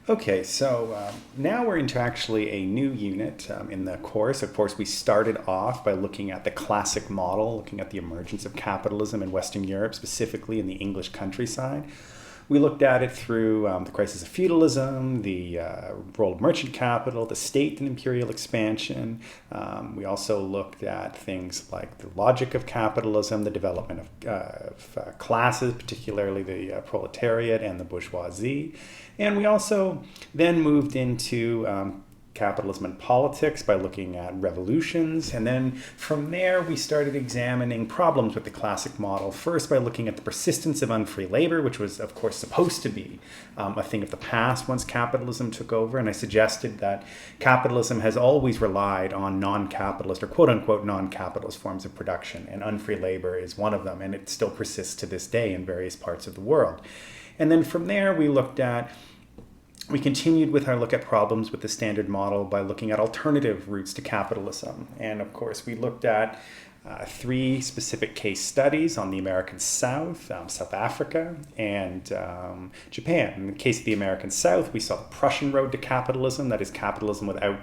Okay, so now we're into actually a new unit in the course. Of course, we started off by looking at the classic model, looking at the emergence of capitalism in Western Europe, specifically in the English countryside. We looked at it through the crisis of feudalism, the role of merchant capital, the state and imperial expansion. We also looked at things like the logic of capitalism, the development of classes, particularly the proletariat and the bourgeoisie. And we also then moved into capitalism and politics by looking at revolutions. And then from there, we started examining problems with the classic model. First, by looking at the persistence of unfree labor, which was, of course, supposed to be a thing of the past once capitalism took over. And I suggested that capitalism has always relied on non-capitalist or quote-unquote non-capitalist forms of production. And unfree labor is one of them. And it still persists to this day in various parts of the world. And then from there, we continued with our look at problems with the standard model by looking at alternative routes to capitalism. And of course, we looked at three specific case studies on the American South, South Africa, and Japan. In the case of the American South, we saw the Prussian road to capitalism, that is capitalism without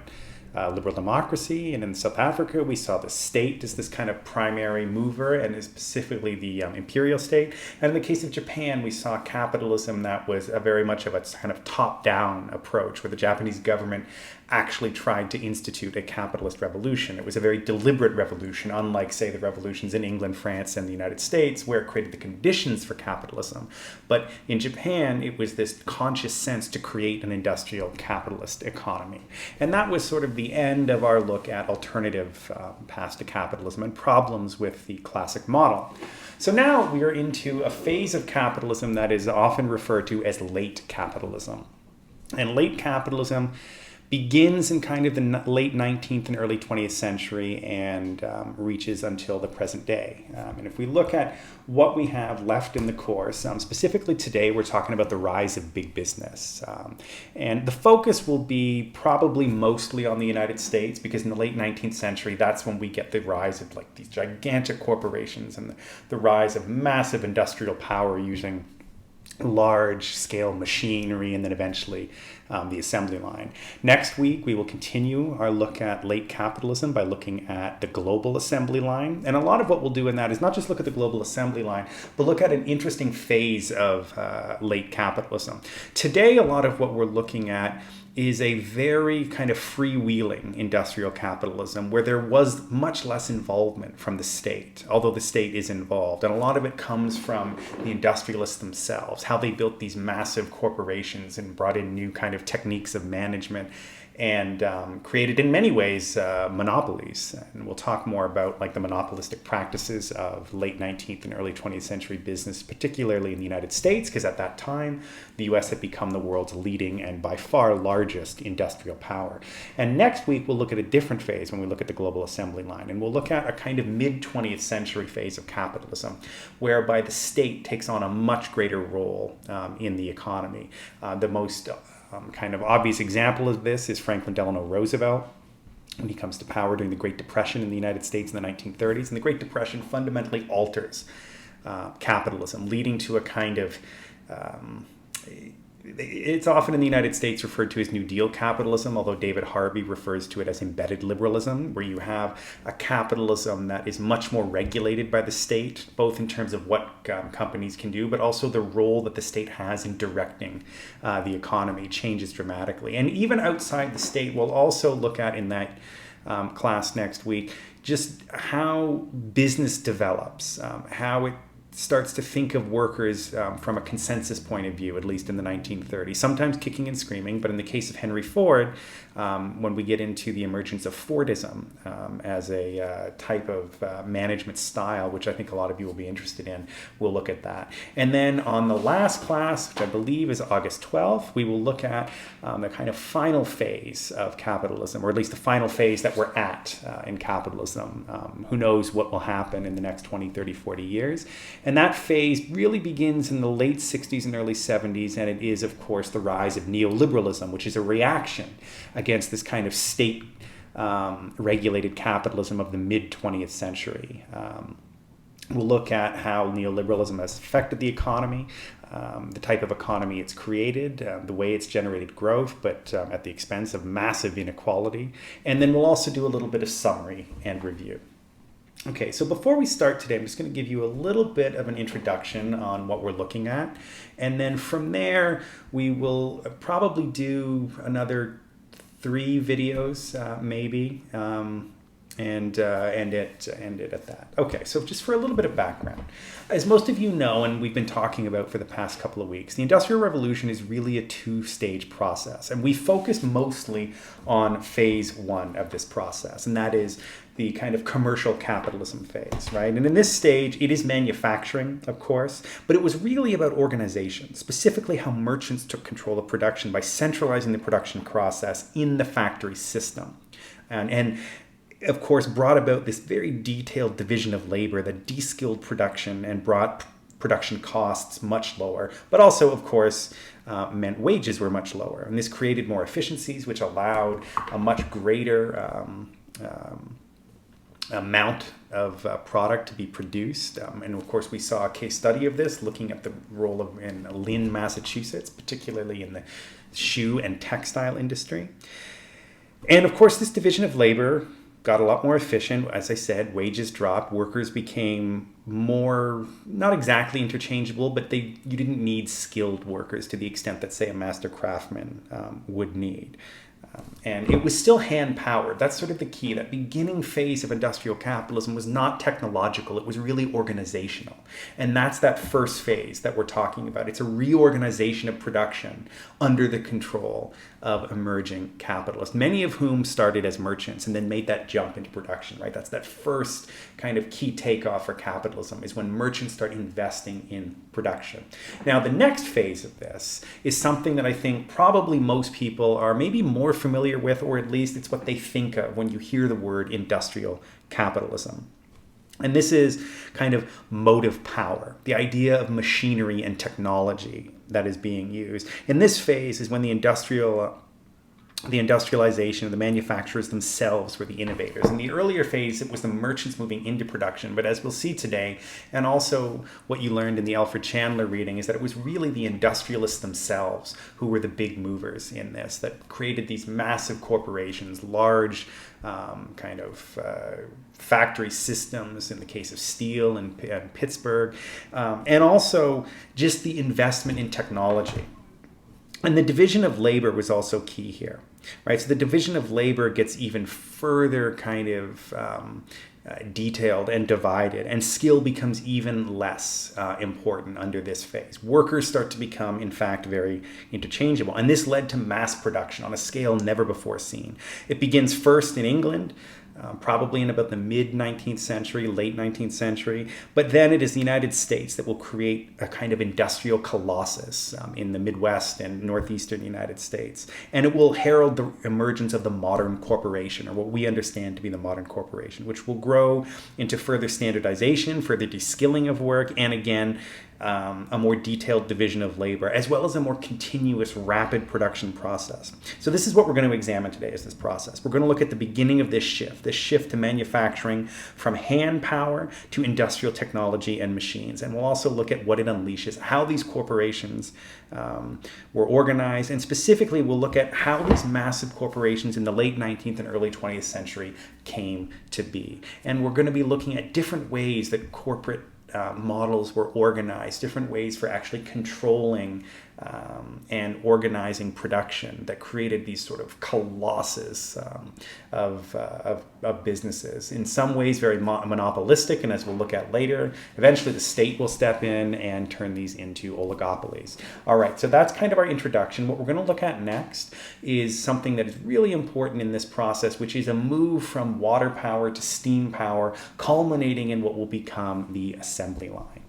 liberal democracy. And in South Africa, we saw the state as this kind of primary mover, and specifically the imperial state. And in the case of Japan, we saw capitalism that was very much of a kind of top-down approach, where the Japanese government actually tried to institute a capitalist revolution. It was a very deliberate revolution, unlike, say, the revolutions in England, France, and the United States, where it created the conditions for capitalism. But in Japan, it was this conscious sense to create an industrial capitalist economy. And that was sort of the end of our look at alternative paths to capitalism and problems with the classic model. So now we are into a phase of capitalism that is often referred to as late capitalism. And late capitalism begins in kind of the late 19th and early 20th century and reaches until the present day. And if we look at what we have left in the course, specifically today, we're talking about the rise of big business. And the focus will be probably mostly on the United States, because in the late 19th century, that's when we get the rise of like these gigantic corporations and the rise of massive industrial power using large-scale machinery, and then eventually the assembly line. Next week, we will continue our look at late capitalism by looking at the global assembly line. And a lot of what we'll do in that is not just look at the global assembly line, but look at an interesting phase of late capitalism. Today, a lot of what we're looking at is a very kind of freewheeling industrial capitalism where there was much less involvement from the state, although the state is involved. And a lot of it comes from the industrialists themselves, how they built these massive corporations and brought in new kind of techniques of management and created in many ways monopolies. And we'll talk more about like the monopolistic practices of late 19th and early 20th century business, particularly in the United States, because at that time, the US had become the world's leading and by far largest industrial power. And next week, we'll look at a different phase when we look at the global assembly line. And we'll look at a kind of mid-20th century phase of capitalism, whereby the state takes on a much greater role in the economy. The most kind of obvious example of this is Franklin Delano Roosevelt, when he comes to power during the Great Depression in the United States in the 1930s. And the Great Depression fundamentally alters capitalism, leading to a kind of it's often in the United States referred to as New Deal capitalism, although David Harvey refers to it as embedded liberalism, where you have a capitalism that is much more regulated by the state, both in terms of what companies can do, but also the role that the state has in directing the economy changes dramatically. And even outside the state, we'll also look at in that class next week just how business develops, how it starts to think of workers from a consensus point of view, at least in the 1930s, sometimes kicking and screaming. But in the case of Henry Ford, when we get into the emergence of Fordism as a type of management style, which I think a lot of you will be interested in, we'll look at that. And then on the last class, which I believe is August 12th, we will look at the kind of final phase of capitalism, or at least the final phase that we're at in capitalism. Who knows what will happen in the next 20, 30, 40 years. And that phase really begins in the late 60s and early 70s, and it is, of course, the rise of neoliberalism, which is a reaction against this kind of state regulated capitalism of the mid-20th century. We'll look at how neoliberalism has affected the economy, the type of economy it's created, the way it's generated growth, but at the expense of massive inequality. And then we'll also do a little bit of summary and review. Okay, so before we start today, I'm just going to give you a little bit of an introduction on what we're looking at. And then from there, we will probably do another 3 videos, maybe. And end it at that. Okay, so just for a little bit of background. As most of you know, and we've been talking about for the past couple of weeks, the Industrial Revolution is really a 2-stage process. And we focus mostly on phase 1 of this process, and that is the kind of commercial capitalism phase, right? And in this stage, it is manufacturing, of course, but it was really about organization, specifically how merchants took control of production by centralizing the production process in the factory system. And of course, brought about this very detailed division of labor that de-skilled production and brought production costs much lower, but also, of course, meant wages were much lower. And this created more efficiencies, which allowed a much greater amount of product to be produced. And of course, we saw a case study of this, looking at the role in Lynn, Massachusetts, particularly in the shoe and textile industry. And of course, this division of labor got a lot more efficient. As I said, wages dropped, workers became more, not exactly interchangeable, but you didn't need skilled workers to the extent that, say, a master craftsman would need. And it was still hand-powered. That's sort of the key. That beginning phase of industrial capitalism was not technological. It was really organizational. And that's that first phase that we're talking about. It's a reorganization of production under the control of emerging capitalists, many of whom started as merchants and then made that jump into production, right? That's that first kind of key takeoff for capitalism, is when merchants start investing in production. Now, the next phase of this is something that I think probably most people are maybe more familiar with, or at least it's what they think of when you hear the word industrial capitalism. And this is kind of motive power, the idea of machinery and technology that is being used. In this phase is when the industrialization of the manufacturers themselves were the innovators. In the earlier phase, it was the merchants moving into production. But as we'll see today, and also what you learned in the Alfred Chandler reading, is that it was really the industrialists themselves who were the big movers in this, that created these massive corporations, large factory systems in the case of steel and Pittsburgh, and also just the investment in technology. And the division of labor was also key here, right? So the division of labor gets even further kind of detailed and divided, and skill becomes even less important under this phase. Workers start to become, in fact, very interchangeable. And this led to mass production on a scale never before seen. It begins first in England, probably in about the mid-19th century, late 19th century. But then it is the United States that will create a kind of industrial colossus in the Midwest and northeastern United States. And it will herald the emergence of the modern corporation, or what we understand to be the modern corporation, which will grow into further standardization, further de-skilling of work, and again, a more detailed division of labor, as well as a more continuous, rapid production process. So this is what we're going to examine today, is this process. We're going to look at the beginning of this shift to manufacturing from hand power to industrial technology and machines. And we'll also look at what it unleashes, how these corporations were organized, and specifically we'll look at how these massive corporations in the late 19th and early 20th century came to be. And we're going to be looking at different ways that corporate models were organized, different ways for actually controlling and organizing production that created these sort of colossus of businesses. In some ways very monopolistic, and as we'll look at later, eventually the state will step in and turn these into oligopolies. All right, so that's kind of our introduction. What we're going to look at next is something that is really important in this process, which is a move from water power to steam power, culminating in what will become the assembly line.